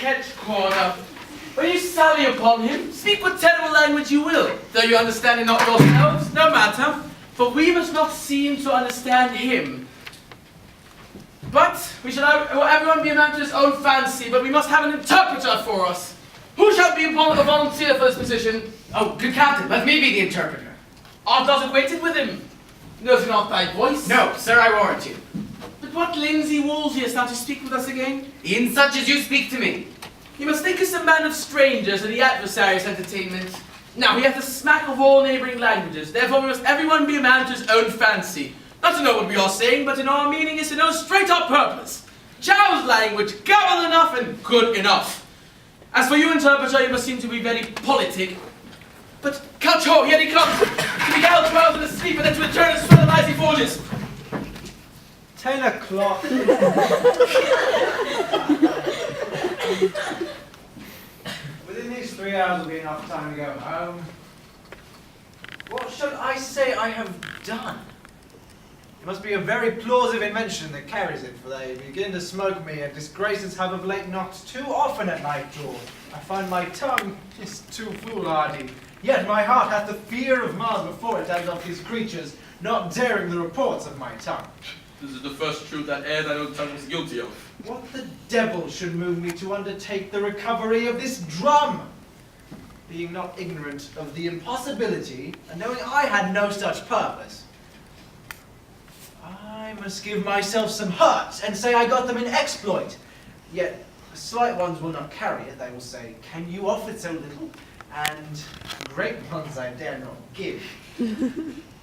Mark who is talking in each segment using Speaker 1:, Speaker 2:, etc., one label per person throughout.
Speaker 1: catch corner. When you sally upon him, speak what terrible language you will, though you understand it not yourselves, no matter, for we must not seem to understand him. But we shall everyone be a man to his own fancy, but we must have an interpreter for us. Who shall be upon a volunteer for this position?
Speaker 2: Oh, good captain, let me be the interpreter.
Speaker 1: Art thus acquainted with him? Knows not thy voice?
Speaker 2: No, sir, I warrant you.
Speaker 1: But what linsey Wolsey hast thou to speak with us again?
Speaker 2: In such as you speak to me.
Speaker 1: You must think us a man of strangers and the adversary's entertainment. Now, he hath a smack of all neighbouring languages, therefore we must everyone be a man to his own fancy. Not to know what we are saying, but in our meaning is to know straight our purpose. Chow's language, gabble enough and good enough. As for you, interpreter, you must seem to be very politic. But, catch ho, here he comes! To beguile 12 in the sleep and then to return and swell the icy forges.
Speaker 3: 10 o'clock. Within these 3 hours will be enough time to go home. What should I say I have done? It must be a very plausive invention that carries it, for they begin to smoke me, and disgraces have of late not too often at my door. I find my tongue is too foolhardy, yet my heart hath the fear of Mars before it as of his creatures, not daring the reports of my tongue.
Speaker 1: This is the first truth that e'er thine own tongue was guilty of.
Speaker 3: What the devil should move me to undertake the recovery of this drum? Being not ignorant of the impossibility, and knowing I had no such purpose, I must give myself some hurt, and say I got them in exploit. Yet slight ones will not carry it, they will say, can you offer so little? And great ones I dare not give.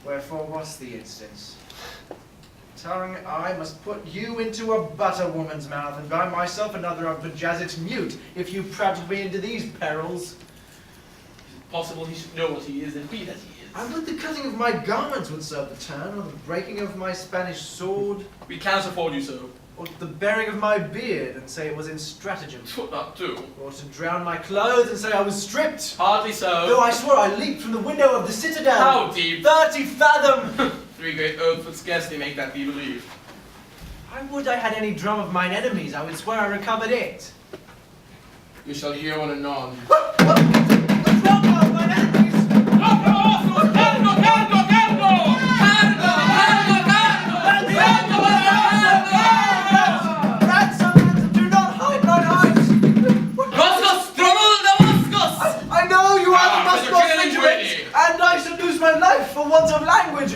Speaker 3: Wherefore what's the instance? Tongue, I must put you into a butter woman's mouth, and by myself another of Bajazet's mute, if you prattle me into these perils.
Speaker 1: Is it possible he should know what he is and be that he is?
Speaker 3: And would the cutting of my garments would serve the turn, or the breaking of my Spanish sword,
Speaker 1: We cannot afford you so.
Speaker 3: or the bearing of my beard, and say it was in stratagem,
Speaker 1: Put that too.
Speaker 3: or to drown my clothes, and say I was stripped.
Speaker 1: Hardly so.
Speaker 3: Though I swore I leaped from the window of the citadel.
Speaker 1: How deep?
Speaker 3: 30 fathom!
Speaker 1: 3 great oaths would scarcely make that be believed.
Speaker 3: I would I had any drum of mine enemies, I would swear I recovered it.
Speaker 1: You shall hear one anon.
Speaker 3: What? The drum of mine enemies! Ransom, do not hide mine eyes! I know you are the Muscos Regiment, and I should lose my life for want of language.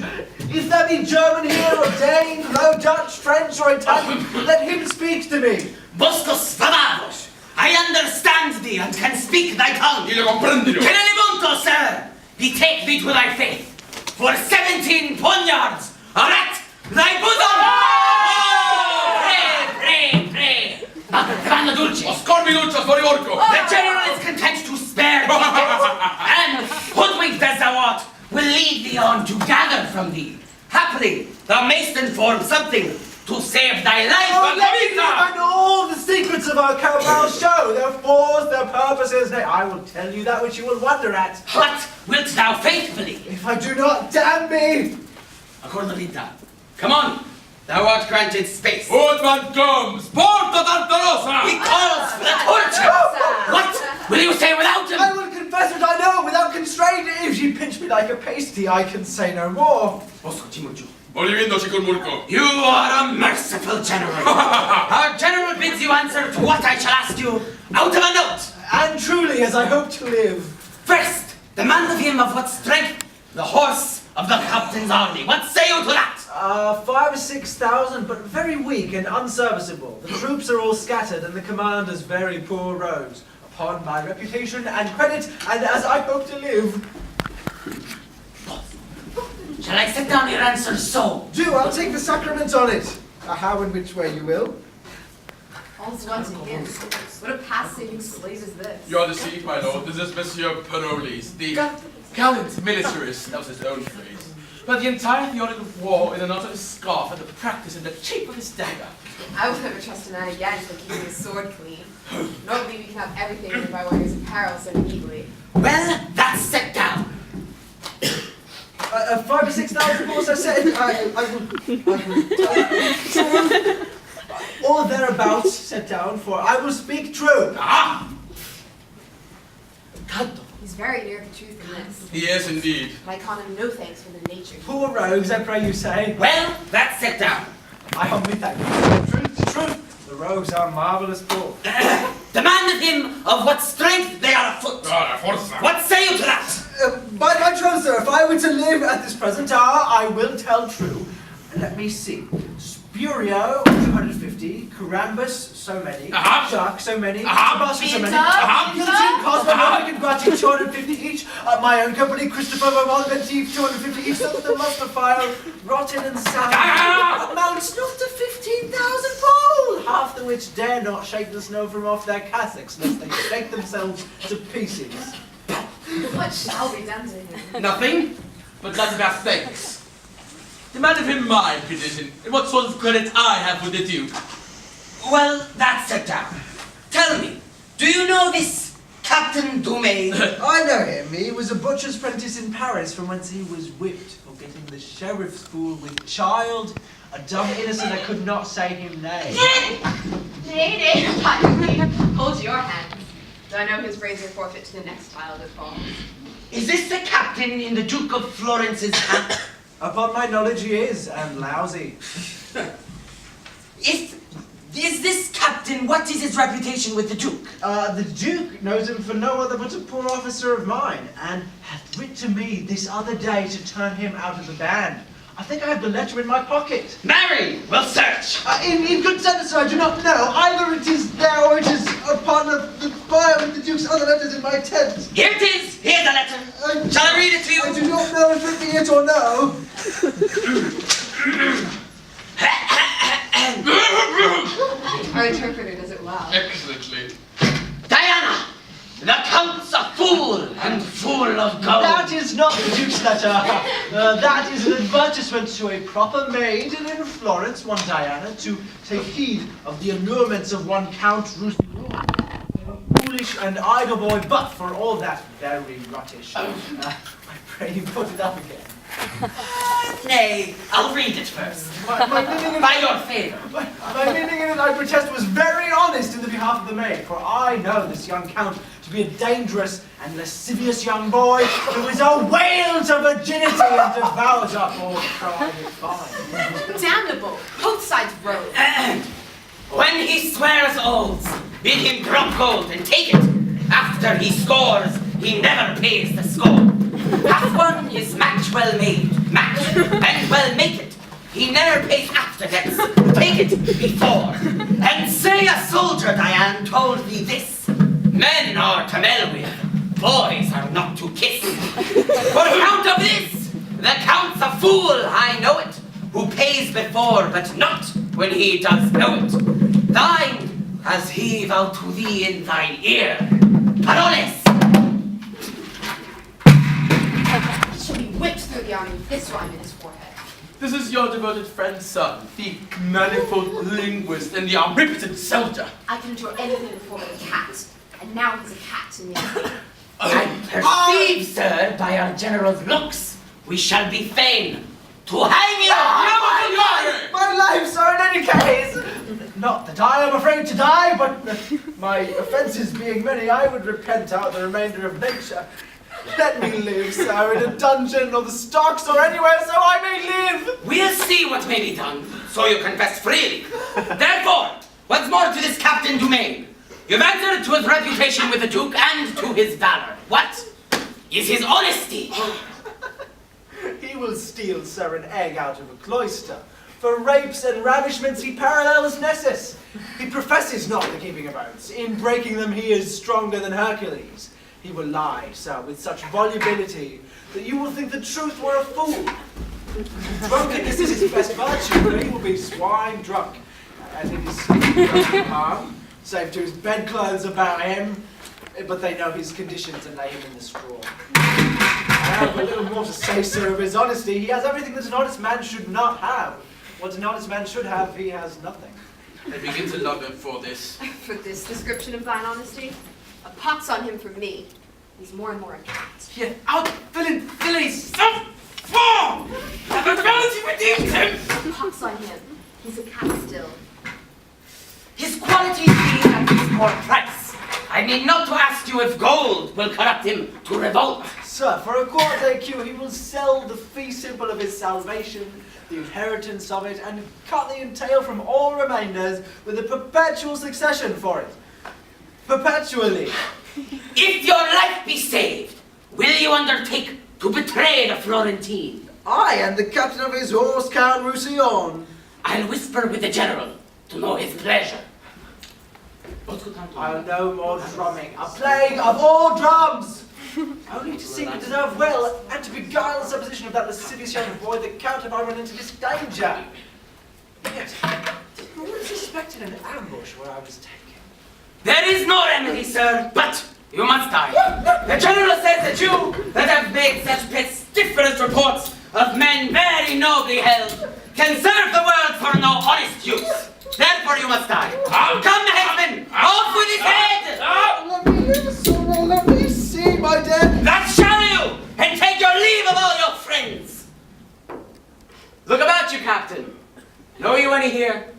Speaker 3: If there be German here, or Dane, Low Dutch, French, or Italian, let him speak to me.
Speaker 4: Boscos Favados, I understand thee and can speak thy tongue.
Speaker 1: Io comprendilo.
Speaker 4: Tenelimonto, sir, betake thee to thy faith, for 17 poniards are at thy bosom! Oh, pray. Vanno Dulci.
Speaker 1: Oscorbi Dulcias fuori orco.
Speaker 4: The general is content to spare thee, and, hoodwinked as thou art, will lead thee on to gather from thee. Happily, thou mayst inform something to save thy life.
Speaker 3: Oh, let me find all the secrets of our cabal show, their force, their purposes. Nay, I will tell you that which you will wonder at.
Speaker 4: What wilt thou faithfully?
Speaker 3: If I do not, damn me!
Speaker 4: Accordolita, come on, thou art granted space.
Speaker 1: Woodman comes. Porta Tartarossa.
Speaker 4: He calls for the torture. What will you say without him?
Speaker 3: I will confess what I know without constraint. If you pinch me like a pasty, I can say no more.
Speaker 4: Bosco Timurciu,
Speaker 1: Olivindoci col murco.
Speaker 4: you are a merciful general. Our general bids you answer to what I shall ask you out of a note.
Speaker 3: And truly, as I hope to live.
Speaker 4: First, demand of him of what strength the horse of the captain's army. What say you to that?
Speaker 3: 5 or 6,000, but very weak and unserviceable. The troops are all scattered, and the commanders very poor rogues. Upon my reputation and credit, and as I hope to live.
Speaker 4: Shall I set down your answer so?
Speaker 3: Do, I'll take the sacrament on it. How and which way you will.
Speaker 5: All's one to him. What a past-saving slave is this?
Speaker 1: You are deceived, my lord. This is Monsieur PAROLLES, the gallant militarist. That was his own phrase. But the entire theology of war in the knot of his scarf and the practice in the cheek of his dagger.
Speaker 5: I will never trust a man again for keeping his sword clean. Nor believe you can have everything in by wearing his apparel so neatly.
Speaker 4: Well, that's set down.
Speaker 3: 5 or 6,000 horse, I said. I will. or thereabouts set down, for I will speak true.
Speaker 4: Ah!
Speaker 5: He's very near the truth in this.
Speaker 1: He is indeed.
Speaker 5: But I con him no thanks for the nature.
Speaker 3: Poor rogues, I pray you say.
Speaker 4: Well, that's set down.
Speaker 3: I humbly thank you. Truth, truth. The rogues are marvellous poor.
Speaker 4: Demand of him of what strength they are afoot. What say you to that?
Speaker 3: By my troth, sir, if I were to live at this present hour, I will tell true. Let me see. Spurio, 250. Carambus, so many. Shark, so many. Tabasco, so many. Guillotine, Cosmo, and Guachi, 250 each. My own company, Christopher, Vermont, Menteith, 250 each. So that the muster file, rotten and sound, amounts not to 15,000 fold, half the which dare not shake the snow from off their cassocks, lest they shake themselves to pieces.
Speaker 5: What shall be done to him?
Speaker 1: Nothing, but lots of our thanks. Demand of him my condition, and what sort of credit I have with the Duke.
Speaker 4: Well, that's set down. Tell me, do you know this Captain Dumay?
Speaker 3: I know him. He was a butcher's apprentice in Paris, from whence he was whipped for getting the sheriff's school with child, a dumb innocent that could not say him nay.
Speaker 5: Nay, hold your hand. Do I know his razor forfeit to the next child that falls?
Speaker 4: Is this the captain in the Duke of Florence's camp?
Speaker 3: Upon my knowledge he is, and lousy.
Speaker 4: Is this captain, what is his reputation with the Duke?
Speaker 3: The Duke knows him for no other but a poor officer of mine, and hath writ to me this other day to turn him out of the band. I think I have the letter in my pocket.
Speaker 4: Marry, we'll search.
Speaker 3: In good sense, sir, I do not know. Either it is there or it is upon the fire with the Duke's other letters in my tent.
Speaker 4: Here it is. Here's the letter. Shall I read it to you?
Speaker 3: I do not know if it be it or no.
Speaker 5: Our interpreter does it well.
Speaker 1: Excellently.
Speaker 4: Diana, the Count's a fool and full of gold.
Speaker 3: That is not the Duke's letter. That is an advertisement to a proper maid in Florence, one Diana, to take heed of the allurements of one Count Roussillon. Foolish and idle boy, but for all that, very ruttish. I pray you put it up again.
Speaker 4: Nay, I'll read it first.
Speaker 3: My meaning in
Speaker 4: By your favour.
Speaker 3: my meaning in it, I protest, was very honest in the behalf of the maid, for I know this young Count to be a dangerous and lascivious young boy who is a whale to virginity and devours up all private fine.
Speaker 5: Damnable! Both sides rogue.
Speaker 4: When he swears oaths, bid him drop gold and take it. After he scores, he never pays the score. Half one is match well made, match and well make it. He never pays after debts, take it before. And say a soldier, Diane, told thee this: men are to meddle with, boys are not to kiss. For account of this, the Count's a fool, I know it, who pays before, but not when he does know it. Thine, as he vow to thee in thine ear, PAROLLES.
Speaker 5: Should be whipped through the army with this rhyme in his forehead.
Speaker 1: This is your devoted friend's son, the manifold linguist and the omnipotent soldier.
Speaker 5: I can endure anything in the form of a cat, and now he's a cat in the army.
Speaker 4: I perceive, sir, by our general's looks, we shall be fain to hang you.
Speaker 3: My life, sir, in any case. Not that I am afraid to die, but my offences being many, I would repent out the remainder of nature. Let me live, sir, in a dungeon or the stocks or anywhere, so I may live.
Speaker 4: We'll see what may be done, so you confess freely. Therefore, once more to this Captain Dumaine. You've answered to his reputation with the Duke and to his valor. What is his honesty?
Speaker 3: He will steal, sir, an egg out of a cloister. For rapes and ravishments he parallels Nessus. He professes not the keeping of oaths. In breaking them he is stronger than Hercules. He will lie, sir, with such volubility that you will think the truth were a fool. Drunkenness is his best virtue, but he will be swine drunk. And in his sleep no harm, save to his bedclothes about him, but they know his conditions and lay him in the straw. I have a little more to say, sir, of his honesty. He has everything that an honest man should not have. What an honest man should have, he has nothing.
Speaker 1: I begin to love him for this.
Speaker 5: For this description of thine honesty? A pox on him from me. He's more and more a cat.
Speaker 1: Yet out villain, so far! The villainy redeems him!
Speaker 5: A pox on him. He's a cat still.
Speaker 4: his qualities being at his poor price. I mean not to ask you if gold will corrupt him to revolt.
Speaker 3: Sir, for a quarter AQ, he will sell the fee simple of his salvation, the inheritance of it, and cut the entail from all remainders with a perpetual succession for it. Perpetually.
Speaker 4: If your life be saved, will you undertake to betray the Florentine?
Speaker 3: I am the captain of his horse, Count Roussillon.
Speaker 4: I'll whisper with the general to know his pleasure.
Speaker 3: I'll no more drumming, a plague of all drums! Only to seek to deserve well, and to beguile the supposition of that lascivious young boy, the Count, have I run into this danger. Yet, no one suspected an ambush where I was taken.
Speaker 4: There is no remedy, sir, but you must die. The general says that you, that have made such pestiferous reports of men very nobly held, can serve the world for no honest use. Therefore you must die. Come, headsman, off with his head!
Speaker 3: Let me live, sir, let me see my death.
Speaker 4: That shall you, and take your leave of all your friends.
Speaker 2: Look about you, Captain. Know you any here?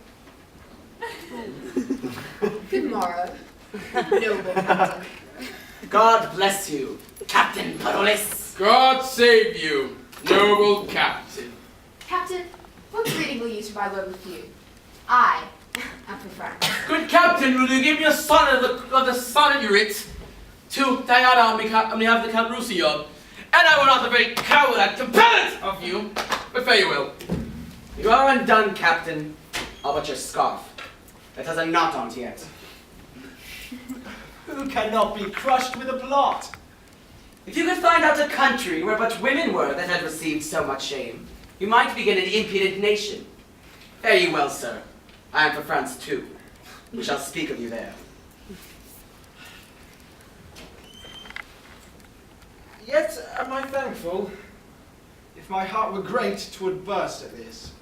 Speaker 5: Good morrow, noble captain.
Speaker 2: God bless you.
Speaker 4: Captain Parolles.
Speaker 1: God save you, noble captain.
Speaker 5: Captain, what greeting will you use for my word with you? I am for France.
Speaker 1: Good captain, will you give me a sonnet of the sonnet you writ to Diana on behalf of the Count Roussillon? And I will not the very coward and compellent of you, but fare you will.
Speaker 2: You are undone, Captain. All but your scarf. It has a knot on it yet.
Speaker 3: Who cannot be crushed with a plot?
Speaker 2: If you could find out a country where but women were that had received so much shame, you might begin an impudent nation. Fare you well, sir. I am for France too. We shall speak of you there.
Speaker 3: Yet am I thankful. If my heart were great, 'twould burst at this.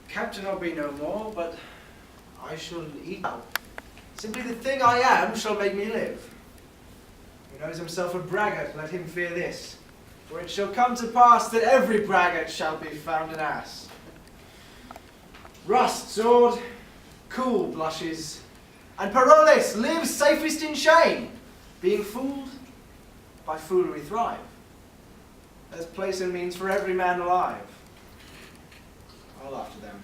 Speaker 3: Captain I'll be no more, but I shall eat now. Simply the thing I am shall make me live. Who knows himself a braggart, let him fear this. For it shall come to pass that every braggart shall be found an ass. Rust sword, cool blushes, and Parolles lives safest in shame, being fooled, by foolery thrive. There's place and means for every man alive. I'll after them.